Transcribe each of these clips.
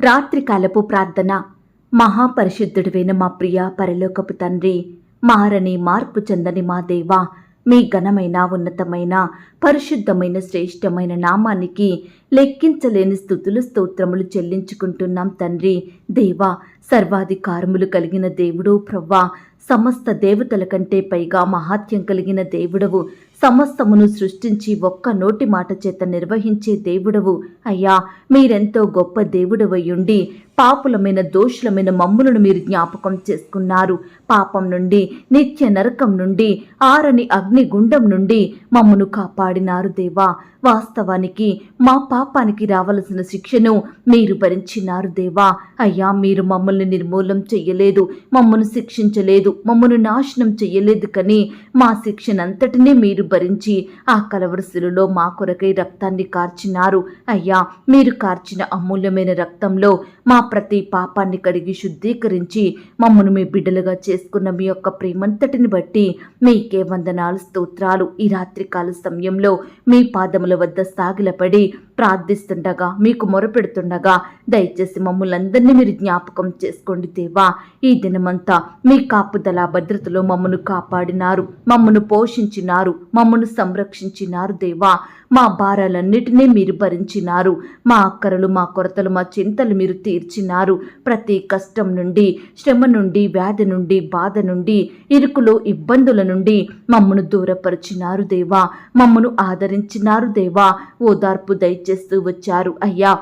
రాత్రికాలపు ప్రార్థన. మహాపరిశుద్ధుడివైన మా ప్రియ పరలోకపు తండ్రి, మారని మార్పు చెందని మా దేవా, మీ ఘనమైన ఉన్నతమైన పరిశుద్ధమైన శ్రేష్టమైన నామానికి లెక్కించలేని స్తుతులు స్తోత్రములు చెల్లించుకుంటున్నాం తండ్రి. దేవా, సర్వాధికారములు కలిగిన దేవుడు ప్రవ్వా, సమస్త దేవతల కంటే పైగా మహాత్యం కలిగిన దేవుడవు, సమస్తమును సృష్టించి ఒక్క నోటి మాట చేత నిర్వహించే దేవుడవు. అయ్యా, మీరెంతో గొప్ప దేవుడవయ్యుండి పాపులమైన దోషులమైన మమ్ములను మీరు జ్ఞాపకం చేసుకున్నారు. పాపం నుండి, నిత్య నరకం నుండి, ఆరని అగ్నిగుండం నుండి మమ్మను కాపాడినారు దేవా. వాస్తవానికి మా పాపానికి రావలసిన శిక్షను మీరు భరించినారు దేవా. అయ్యా, మీరు మమ్మల్ని నిర్మూలం చెయ్యలేదు, మమ్మను శిక్షించలేదు, మమ్మను నాశనం చెయ్యలేదు, కానీ మా శిక్షనంతటినీ మీరు భరించి ఆ కలవరశిలలో మా కొరకై రక్తాన్ని కార్చినారు. అయ్యా, మీరు కార్చిన అమూల్యమైన రక్తంలో మా ప్రతి పాపాన్ని కడిగి శుద్ధీకరించి మమ్మను మీ బిడ్డలుగా చేసుకున్న మీ యొక్క ప్రేమంతటిని బట్టి మీకే వందనాలు స్తోత్రాలు. ఈ రాత్రికాల సమయంలో మీ పాదముల వద్ద సాగిలపడి ప్రార్థిస్తుండగా, మీకు మొరపెడుతుండగా దయచేసి మమ్మల్ని మీరు జ్ఞాపకం చేసుకోండి దేవా. ఈ దినమంతా మీ కాపుదల భద్రతలో మమ్మను కాపాడినారు, మమ్మను పోషించినారు, మమ్మను సంరక్షించినారు దేవా. మా భారాలన్నిటినీ మీరు భరించినారు, మా అక్కరలు, మా కొరతలు, మా చింతలు మీరు తీర్చినారు. ప్రతి కష్టం నుండి, శ్రమ నుండి, వ్యాధి నుండి, బాధ నుండి, ఇరుకులో ఇబ్బందుల నుండి మమ్మను దూరపరిచినారు దేవా. మమ్మను ఆదరించినారు దేవా. ఓదార్పు దయచేస్తూ వచ్చారు అయ్యా.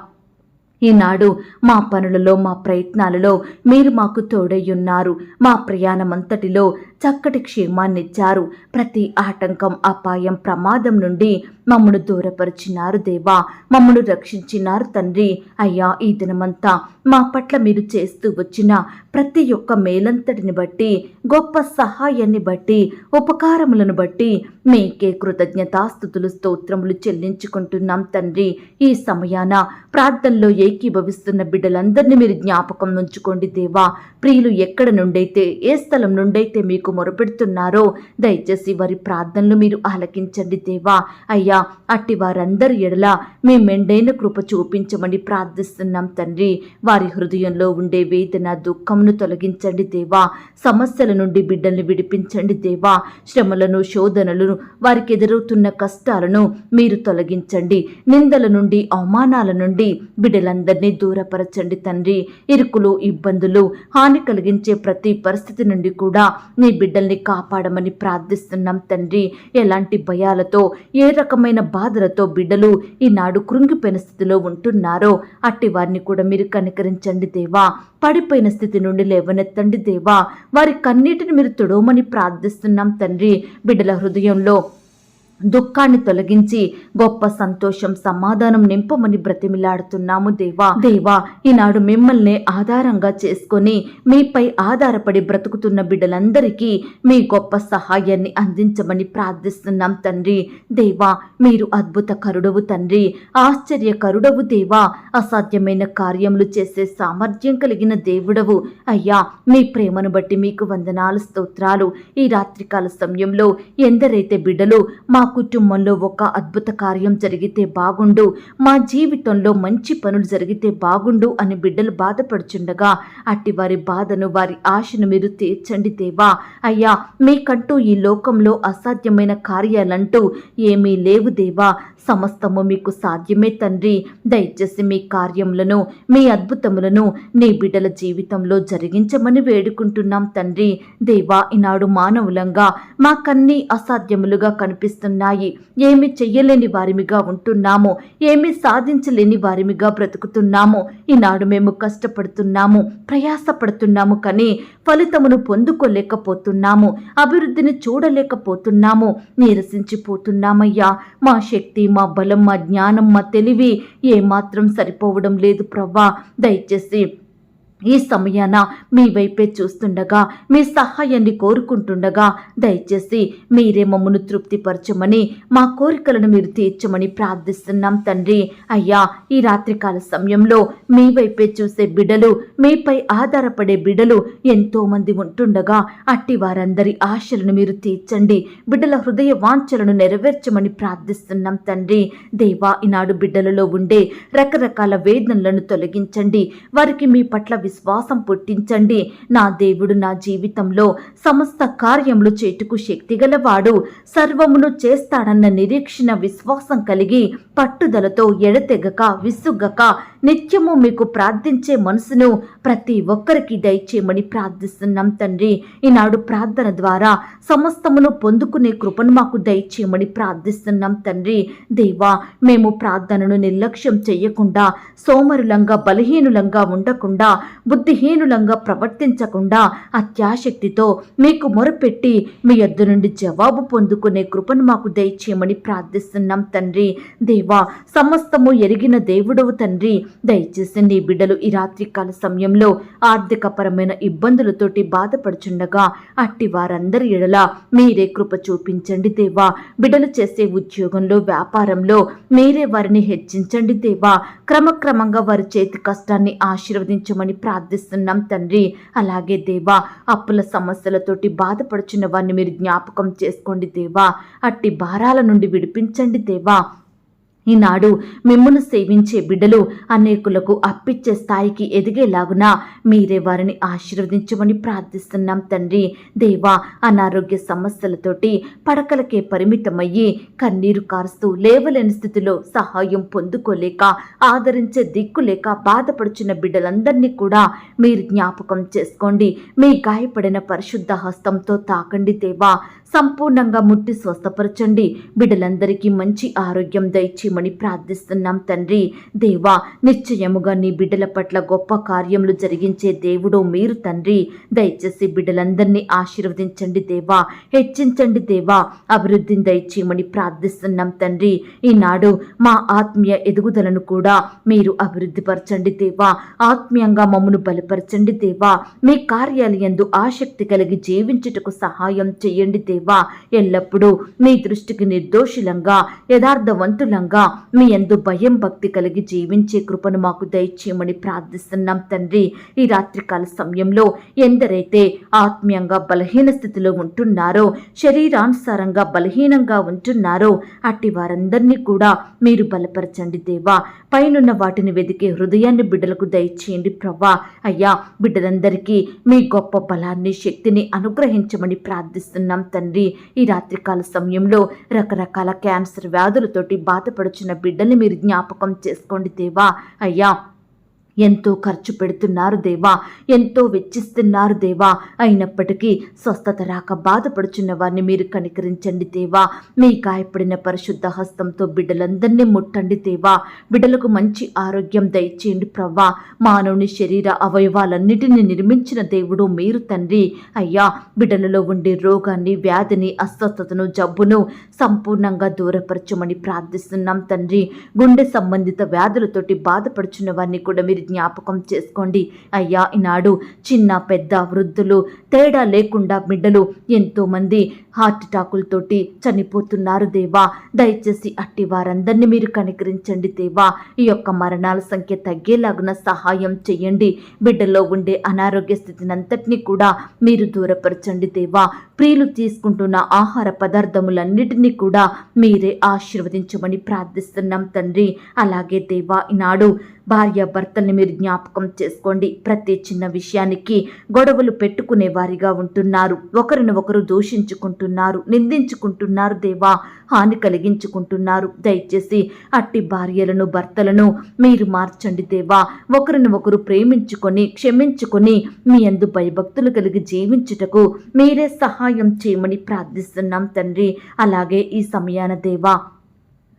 ఈనాడు మా పనులలో, మా ప్రయత్నాలలో మీరు మాకు తోడయ్యున్నారు. మా ప్రయాణమంతటిలో చక్కటి క్షేమాన్నిచ్చారు. ప్రతి ఆటంకం, అపాయం, ప్రమాదం నుండి మమ్మను దూరపరిచినారు దేవా. మమ్మను రక్షించినారు తండ్రి. అయ్యా, ఈ దినమంతా మా పట్ల మీరు చేస్తూ వచ్చిన ప్రతి ఒక్క మేలంతటిని బట్టి, గొప్ప సహాయాన్ని బట్టి, ఉపకారములను బట్టి మీకే కృతజ్ఞతాస్తుతులు స్తోత్రములు చెల్లించుకుంటున్నాం తండ్రి. ఈ సమయాన ప్రార్థనలో ఏకీభవిస్తున్న బిడ్డలందరినీ మీరు జ్ఞాపకం ఉంచుకోండి దేవా. ప్రియులు ఎక్కడ నుండైతే, ఏ స్థలం నుండైతే మీకు మొరపెడుతున్నారో దయచేసి వారి ప్రార్థనలు మీరు ఆలకించండి దేవా. అయ్యా, అట్టి వారందరి ఎడల మీ మెండైన కృప చూపించమని ప్రార్థిస్తున్నాం తండ్రి. వారి హృదయంలో ఉండే వేదన, దుఃఖమును తొలగించండి దేవా. సమస్యల నుండి బిడ్డల్ని విడిపించండి దేవా. శ్రమలను, శోధనలను, వారికి ఎదురవుతున్న కష్టాలను మీరు తొలగించండి. నిందల నుండి, అవమానాల నుండి బిడ్డలందరినీ దూరపరచండి తండ్రి. ఇరుకులు, ఇబ్బందులు, హాని కలిగించే ప్రతి పరిస్థితి నుండి కూడా నీ బిడ్డల్ని కాపాడమని ప్రార్థిస్తున్నాం తండ్రి. ఎలాంటి భయాలతో, ఏ రకమైన బాధలతో బిడ్డలు ఈనాడు కృంగిపోయిన స్థితిలో ఉంటున్నారో అట్టి వారిని కూడా మీరు కనికరించండి దేవా. పడిపోయిన స్థితి నుండి లేవనెత్తండి దేవా. వారి కన్నీటిని మీరు తుడవమని ప్రార్థిస్తున్నాం తండ్రి. బిడ్డల హృదయంలో దుఃఖాన్ని తొలగించి గొప్ప సంతోషం, సమాధానం నింపమని బ్రతిమిలాడుతున్నాము దేవా. దేవా, ఈనాడు మిమ్మల్ని ఆధారంగా చేసుకొని మీపై ఆధారపడి బ్రతుకుతున్న బిడ్డలందరికీ మీ గొప్ప సహాయాన్ని అందించమని ప్రార్థిస్తున్నాం తండ్రి. దేవా, మీరు అద్భుత కరుడవు తండ్రి, ఆశ్చర్యకరుడవు దేవా. అసాధ్యమైన కార్యములు చేసే సామర్థ్యం కలిగిన దేవుడవు. అయ్యా, మీ ప్రేమను బట్టి మీకు వందనాలు స్తోత్రాలు. ఈ రాత్రికాల సమయంలో ఎందరైతే బిడ్డలు మా కుటుంబంలో ఒక అద్భుత కార్యం జరిగితే బాగుండు, మా జీవితంలో మంచి పనులు జరిగితే బాగుండు అని బిడ్డలు బాధపడుచుండగా అట్టి వారి బాధను, వారి ఆశను మీరు తీర్చండి దేవా. అయ్యా, మీకంటూ ఈ లోకంలో అసాధ్యమైన కార్యాలంటూ ఏమీ లేవు దేవా. సమస్తము మీకు సాధ్యమే తండ్రి. దయచేసి మీ కార్యములను, మీ అద్భుతములను నీ బిడ్డల జీవితంలో జరిగించమని వేడుకుంటున్నాం తండ్రి. దేవా, ఈనాడు మానవులంగా మాకన్నీ అసాధ్యములుగా కనిపిస్తున్నాయి. ఏమి చెయ్యలేని వారిమిగా ఉంటున్నాము, ఏమి సాధించలేని వారిమిగా బ్రతుకుతున్నాము. ఈనాడు మేము కష్టపడుతున్నాము, ప్రయాసపడుతున్నాము, కానీ ఫలితమును పొందుకోలేకపోతున్నాము, అభివృద్ధిని చూడలేకపోతున్నాము, నీరసించిపోతున్నామయ్యా. మా శక్తి, మా బలం, మా జ్ఞానం, మా తెలివి ఏమాత్రం సరిపోవడం లేదు ప్రవ్వా. దయచేసి ఈ సమయాన మీ వైపే చూస్తుండగా, మీ సహాయాన్ని కోరుకుంటుండగా దయచేసి మీరే మమ్మను తృప్తిపరచమని, మా కోరికలను మీరు తీర్చమని ప్రార్థిస్తున్నాం తండ్రి. అయ్యా, ఈ రాత్రికాల సమయంలో మీ వైపే చూసే బిడ్డలు, మీపై ఆధారపడే బిడ్డలు ఎంతోమంది ఉంటుండగా అట్టి వారందరి ఆశలను మీరు తీర్చండి. బిడ్డల హృదయ వాంఛలను నెరవేర్చమని ప్రార్థిస్తున్నాం తండ్రి. దేవా, ఈనాడు బిడ్డలలో ఉండే రకరకాల వేదనలను తొలగించండి. వారికి మీ పట్ల విశ్వాసం పుట్టించండి. నా దేవుడు నా జీవితంలో సమస్త కార్యములు చేటుకు శక్తిగలవాడు, సర్వమును చేస్తాడన్న నిరీక్షణ విశ్వాసం కలిగి పట్టుదలతో ఎడతెగక విసుగక నిత్యము మీకు ప్రార్థించే మనసును ప్రతి ఒక్కరికి దయచేయమని ప్రార్థిస్తున్నాం తండ్రి. ఈనాడు ప్రార్థన ద్వారా సమస్తమును పొందుకునే కృపను మాకు దయచేయమని ప్రార్థిస్తున్నాం తండ్రి. దేవా, మేము ప్రార్థనను నిర్లక్ష్యం చేయకుండా, సోమరులంగా బలహీనులంగా ఉండకుండా, బుద్ధిహీనులంగా ప్రవర్తించకుండా అత్యాశక్తితో మీకు మొరపెట్టి మీ యొద్ద నుండి జవాబు పొందుకునే కృపను మాకు దయచేయమని ప్రార్థిస్తున్నాం తండ్రి. దేవా, సమస్తము ఎరిగిన దేవుడవు తండ్రి. దయచేసి నీ బిడ్డలు ఈ రాత్రికాల సమయంలో ఆర్థికపరమైన ఇబ్బందులతోటి బాధపడుచుండగా అట్టి వారందరి ఎడల మీరే కృప చూపించండి దేవా. బిడ్డలు చేసే ఉద్యోగంలో, వ్యాపారంలో మీరే వారిని హెచ్చించండి దేవా. క్రమక్రమంగా వారి చేతి కష్టాన్ని ఆశీర్వదించమని ప్రార్థిస్తున్నాం తండ్రి. అలాగే దేవా, అప్పుల సమస్యలతోటి బాధపడుచున్న వారిని మీరు జ్ఞాపకం చేసుకోండి దేవా. అట్టి భారాల నుండి విడిపించండి దేవా. ఈనాడు మిమ్మును సేవించే బిడ్డలు అనేకులకు అప్పిచ్చే స్థాయికి ఎదిగేలాగున మీరే వారిని ఆశీర్వదించమని ప్రార్థిస్తున్నాం తండ్రి. దేవా, అనారోగ్య సమస్యలతోటి పడకలకే పరిమితమయ్యి కన్నీరు కారుస్తూ లేవలేని స్థితిలో సహాయం పొందుకోలేక, ఆదరించే దిక్కు లేక బాధపడుచున్న బిడ్డలందరినీ కూడా మీరు జ్ఞాపకం చేసుకోండి. మీ గాయపడిన పరిశుద్ధ హస్తంతో తాకండి దేవా. సంపూర్ణంగా ముట్టి స్వస్థపరచండి. బిడ్డలందరికీ మంచి ఆరోగ్యం దయచేయమని ప్రార్థిస్తున్నాం తండ్రి. దేవా, నిశ్చయముగా నీ బిడ్డల పట్ల గొప్ప కార్యములు జరిగించే దేవుడు మీరు తండ్రి. దయచేసి బిడ్డలందరినీ ఆశీర్వదించండి దేవా. హెచ్చించండి దేవా. అభివృద్ధిని దయచేయమని ప్రార్థిస్తున్నాం తండ్రి. ఈనాడు మా ఆత్మీయ ఎదుగుదలను కూడా మీరు అభివృద్ధిపరచండి దేవా. ఆత్మీయంగా మమ్మను బలపరచండి దేవా. మీ కార్యాలయందు ఆసక్తి కలిగి జీవించుటకు సహాయం చేయండి దేవా. ఎల్లప్పుడూ మీ దృష్టికి నిర్దోషులంగా, యథార్థవంతులంగా మీ యందు భయం భక్తి కలిగి జీవించే కృపను మాకు దయచేయమని ప్రార్థిస్తున్నాం తండ్రి. ఈ రాత్రికాల సమయంలో ఎందరైతే ఆత్మీయంగా బలహీన స్థితిలో ఉంటున్నారో, శరీరానుసారంగా బలహీనంగా ఉంటున్నారో అట్టి వారందరినీ కూడా మీరు బలపరచండి దేవా. పైనున్న వాటిని వెదికే హృదయాన్ని బిడ్డలకు దయచేయండి ప్రభా. అయ్యా, బిడ్డలందరికీ మీ గొప్ప బలాన్ని, శక్తిని అనుగ్రహించమని ప్రార్థిస్తున్నాం తండ్రి. ఈ రాత్రికాల సమయంలో రకరకాల క్యాన్సర్ వ్యాధులతోటి బాధపడుచున్న బిడ్డల్ని మీరు జ్ఞాపకం చేసుకోండి దేవా. అయ్యా, ఎంతో ఖర్చు పెడుతున్నారు దేవా, ఎంతో వెచ్చిస్తున్నారు దేవా. అయినప్పటికీ స్వస్థత రాక బాధపడుచున్న వారిని మీరు కనికరించండి దేవా. మీ గాయపడిన పరిశుద్ధ హస్తంతో బిడ్డలందరినీ ముట్టండి దేవా. బిడ్డలకు మంచి ఆరోగ్యం దయచేయండి ప్రవ్వా. మానవుని శరీర అవయవాలన్నిటినీ నిర్మించిన దేవుడు మీరు తండ్రి. అయ్యా, బిడ్డలలో ఉండే రోగాన్ని, వ్యాధిని, అస్వస్థతను, జబ్బును సంపూర్ణంగా దూరపరచమని ప్రార్థిస్తున్నాం తండ్రి. గుండె సంబంధిత వ్యాధులతోటి బాధపడుచున్న వారిని కూడా మీరు జ్ఞాపకం చేసుకోండి అయ్యా. ఈనాడు చిన్న పెద్ద వృద్ధులు తేడా లేకుండా బిడ్డలు ఎంతో మంది హార్ట్ అటాకులతోటి చనిపోతున్నారు దేవా. దయచేసి అట్టి వారందరినీ మీరు కనికరించండి దేవా. ఈ యొక్క మరణాల సంఖ్య తగ్గేలాగున సహాయం చేయండి. బిడ్డల్లో ఉండే అనారోగ్య స్థితినంతటినీ కూడా మీరు దూరపరచండి దేవా. ప్రియులు తీసుకుంటున్న ఆహార పదార్థములన్నిటినీ కూడా మీరే ఆశీర్వదించమని ప్రార్థిస్తున్నాం తండ్రి. అలాగే దేవా, ఈనాడు భార్య భర్తల్ని మీరు జ్ఞాపకం చేసుకోండి. ప్రతి చిన్న విషయానికి గొడవలు పెట్టుకునే వారిగా ఉంటున్నారు. ఒకరిని ఒకరు దూషించుకుంటున్నారు, నిందించుకుంటున్నారు దేవా, హాని కలిగించుకుంటున్నారు. దయచేసి అట్టి భార్యలను, భర్తలను మీరు మార్చండి దేవా. ఒకరిని ఒకరు ప్రేమించుకొని, క్షమించుకొని మీ యందు భయభక్తులు కలిగి జీవించుటకు మీరే సహాయం చేయమని ప్రార్థిస్తున్నాం తండ్రి. అలాగే ఈ సమయాన దేవా,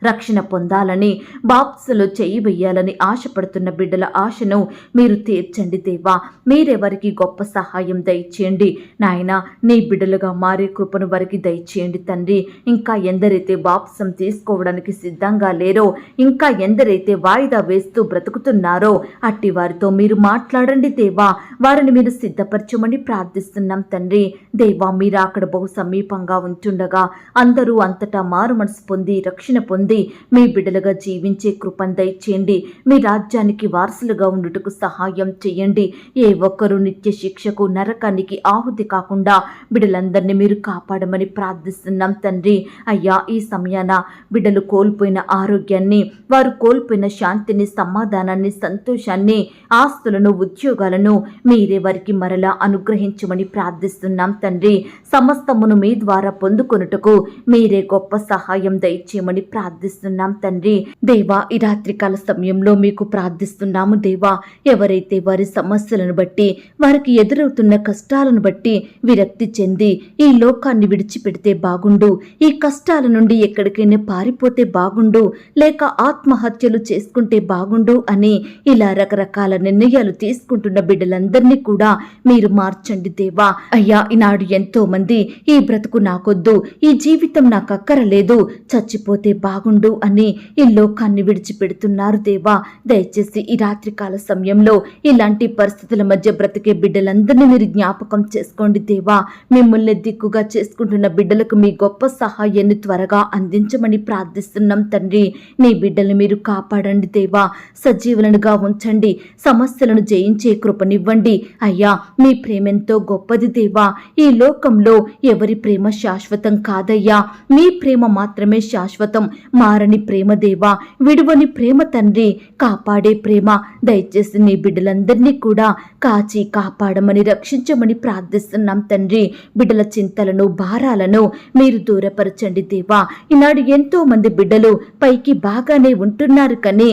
రక్షణ పొందాలని, బాప్సులో చేయి వెయ్యాలని ఆశపడుతున్న బిడ్డల ఆశను మీరు తీర్చండి దేవా. మీరెవరికి గొప్ప సహాయం దయచేయండి నాయనా. నీ బిడ్డలుగా మారే కృపను వారికి దయచేయండి తండ్రి. ఇంకా ఎందరైతే బాప్సం తీసుకోవడానికి సిద్ధంగా లేరో, ఇంకా ఎందరైతే వాయిదా వేస్తూ బ్రతుకుతున్నారో అట్టి వారితో మీరు మాట్లాడండి దేవా. వారిని మీరు సిద్ధపరచమని ప్రార్థిస్తున్నాం తండ్రి. దేవా, మీరు అక్కడ బహు సమీపంగా ఉంటుండగా అందరూ అంతటా మారు మనసు పొంది రక్షణ పొంది మీ బిడ్డలుగా జీవించే కృపను దయచేయండి. మీ రాజ్యానికి వారసులుగా ఉండుటకు సహాయం చేయండి. ఏ ఒక్కరూ నిత్య శిక్షకు నరకానికి ఆహుతి కాకుండా బిడ్డలందరినీ మీరు కాపాడమని ప్రార్థిస్తున్నాం తండ్రి. అయ్యా, ఈ సమయాన బిడ్డలు కోల్పోయిన ఆరోగ్యాన్ని, వారు కోల్పోయిన శాంతిని, సమాధానాన్ని, సంతోషాన్ని, ఆస్తులను, ఉద్యోగాలను మీరే వారికి మరలా అనుగ్రహించమని ప్రార్థిస్తున్నాం తండ్రి. సమస్తమును మీ ద్వారా పొందుకొనుటకు మీరే గొప్ప సహాయం దయచేయమని ప్రార్థిస్తున్నాం తండ్రి. దేవా, ఈ రాత్రికాల సమయంలో మీకు ప్రార్థిస్తున్నాము దేవా. ఎవరైతే వారి సమస్యలను బట్టి, వారికి ఎదురవుతున్న కష్టాలను బట్టి విరక్తి చెంది ఈ లోకాన్ని విడిచిపెడితే బాగుండు, ఈ కష్టాల నుండి ఎక్కడికైనా పారిపోతే బాగుండు, లేక ఆత్మహత్యలు చేసుకుంటే బాగుండు అని ఇలా రకరకాల నిర్ణయాలు తీసుకుంటున్న బిడ్డలందరినీ కూడా మీరు మార్చండి దేవా. అయ్యా, ఈనాడు ఎంతో మంది ఈ బ్రతుకు నాకొద్దు, ఈ జీవితం నాకు అక్కరలేదు, చచ్చిపోతే బాగుండు అని ఈ లోకాన్ని విడిచిపెడుతున్నారు దేవా. దయచేసి ఈ రాత్రికాల సమయంలో ఇలాంటి పరిస్థితుల మధ్య బ్రతికే బిడ్డలందరినీ మీరు జ్ఞాపకం చేసుకోండి దేవా. మిమ్మల్ని దిక్కుగా చేసుకుంటున్న బిడ్డలకు మీ గొప్ప సహాయాన్ని త్వరగా అందించమని ప్రార్థిస్తున్నాం తండ్రి. నీ బిడ్డలను మీరు కాపాడండి దేవా. సజీవులనుగా ఉంచండి. సమస్యలను జయించే కృపనివ్వండి. అయ్యా, మీ ప్రేమెంతో గొప్పది దేవా. ఈ లోకంలో ఎవరి ప్రేమ శాశ్వతం కాదయ్యా. మీ ప్రేమ మాత్రమే శాశ్వతం. మారని ప్రేమ దేవా, విడువని ప్రేమ తండ్రి, కాపాడే ప్రేమ. దయచేసి నీ బిడ్డలందరినీ కూడా కాచి కాపాడమని, రక్షించమని ప్రార్థిస్తున్నాం తండ్రి. బిడ్డల చింతలను, భారాలను మీరు దూరపరచండి దేవా. ఈనాడు ఎంతో మంది బిడ్డలు పైకి బాగానే ఉంటున్నారు కానీ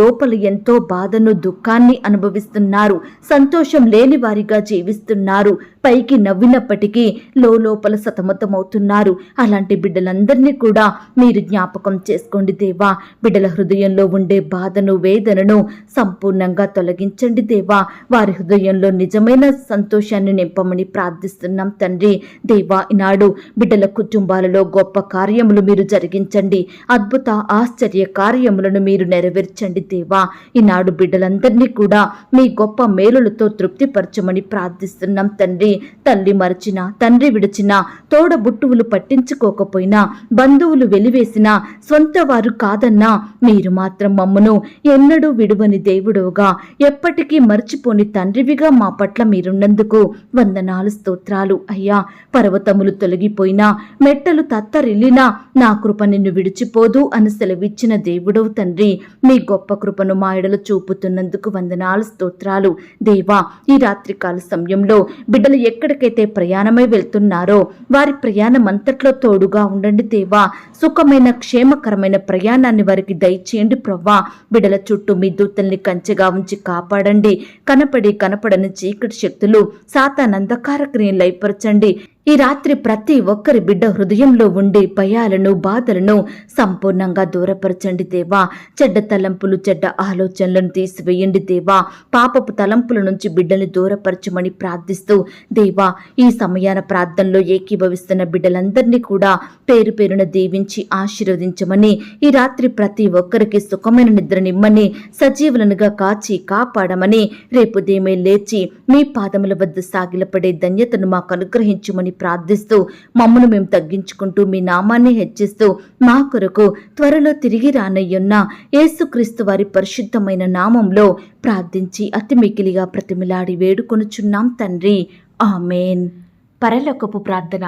లోపల ఎంతో బాధను, దుఃఖాన్ని అనుభవిస్తున్నారు. సంతోషం లేని వారిగా జీవిస్తున్నారు. పైకి నవ్వినప్పటికీ లోపల సతమతమవుతున్నారు. అలాంటి బిడ్డలందరినీ కూడా మీరు జ్ఞాపకం చేసుకోండి దేవా. బిడ్డల హృదయంలో ఉండే బాధను, వేదనను సంపూర్ణంగా తొలగించండి దేవా. వారి హృదయంలో నిజమైన సంతోషాన్ని నింపమని ప్రార్థిస్తున్నాం తండ్రి. దేవా, ఈనాడు బిడ్డల కుటుంబాలలో గొప్ప కార్యములు మీరు జరిగించండి. అద్భుత ఆశ్చర్య కార్యములను మీరు నెరవేర్చండి దేవా. ఈనాడు బిడ్డలందరినీ కూడా మీ గొప్ప మేలులతో తృప్తిపరచమని ప్రార్థిస్తున్నాం తండ్రి. తల్లి మరచినా, తండ్రి విడిచినా, తోడబుట్టువులు పట్టించుకోకపోయినా, బంధువులు వెలివేసినా, సొంత వారు కాదన్నా మీరు మాత్రం మమ్మను ఎన్నడూ విడువని దేవుడుగా, ఎప్పటికీ మర్చిపోని తండ్రివిగా మా పట్ల మీరున్నందుకు వందనాలు, స్తోత్రాలు అయ్యా. పర్వతములు తొలగిపోయినా, మెట్టలు తత్తరిల్లినా నా కృప నిన్ను విడిచిపోదు అని సెలవిచ్చిన దేవుడవు తండ్రి. మీ గొప్ప కృపను మా ఎడలు చూపుతున్నందుకు వందనాలు, స్తోత్రాలు దేవా. ఈ రాత్రికాల సమయంలో బిడ్డలు ఎక్కడికైతే ప్రయాణమై వెళ్తున్నారో వారి ప్రయాణం అంతట్లో తోడుగా ఉండండి దేవా. సుఖమైన, క్షేమకరమైన ప్రయాణాన్ని వారికి దయచేయండి ప్రవ్వా. బిడ్డల చుట్టూ మీ దూతల్ని కంచెగా ఉంచి కాపాడండి. కనపడని చీకటి శక్తులు, సాతాను అంధకార క్రియలు లయపరచండి. ఈ రాత్రి ప్రతి ఒక్కరి బిడ్డ హృదయంలో ఉండే భయాలను, బాధలను సంపూర్ణంగా దూరపరచండి దేవా. చెడ్డ తలంపులు, చెడ్డ ఆలోచనలను తీసివేయండి దేవా. పాపపు తలంపుల నుంచి బిడ్డల్ని దూరపరచమని ప్రార్థిస్తూ దేవా, ఈ సమయాన ప్రార్థనలో ఏకీభవిస్తున్న బిడ్డలందరినీ కూడా పేరు పేరున దీవించి ఆశీర్వదించమని, ఈ రాత్రి ప్రతి ఒక్కరికి సుఖమైన నిద్రనిమ్మని, సజీవులనుగా కాచి కాపాడమని, రేపు దేమే లేచి మీ పాదముల వద్ద సాగిలపడే ధన్యతను మాకు అనుగ్రహించమని ప్రార్థిస్తూ మమ్మను మేము తగ్గించుకుంటూ మీ నామాన్ని హెచ్చిస్తూ మా కొరకు త్వరలో తిరిగి రానయ్యున్న యేసుక్రీస్తు వారి పరిశుద్ధమైన నామంలో ప్రార్థించి అతి మికిలిగా ప్రతిమిలాడి వేడుకొనుచున్నాం తండ్రి. ఆమేన్. పరలోకపు ప్రార్థన.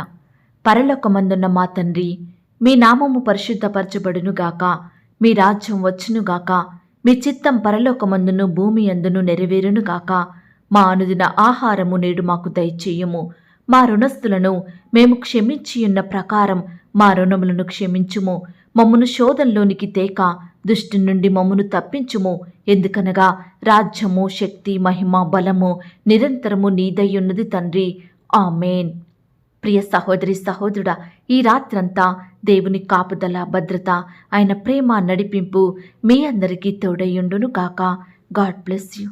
పరలోకమందున్న మా తండ్రి, మీ నామము పరిశుద్ధపరచబడునుగాక, మీ రాజ్యం వచ్చునుగాక, మీ చిత్తం పరలోకమందును భూమి అందును నెరవేరునుగాక. మా అనుదిన ఆహారము నేడు మాకు దయచేయుము. మా రుణస్థులను మేము క్షమించియున్న ప్రకారం మా రుణములను క్షమించుము. మమ్మను శోధంలోనికి తేక దుష్టు నుండి మమ్మను తప్పించుము. ఎందుకనగా రాజ్యము, శక్తి, మహిమ, బలము నిరంతరము నీదయ్యున్నది తండ్రి. ఆమేన్. ప్రియ సహోదరి సహోదరుడా, ఈ రాత్రంతా దేవుని కాపుదల, భద్రత, ఆయన ప్రేమ, నడిపింపు మీ అందరికీ తోడయ్యుండును గాక. God bless you.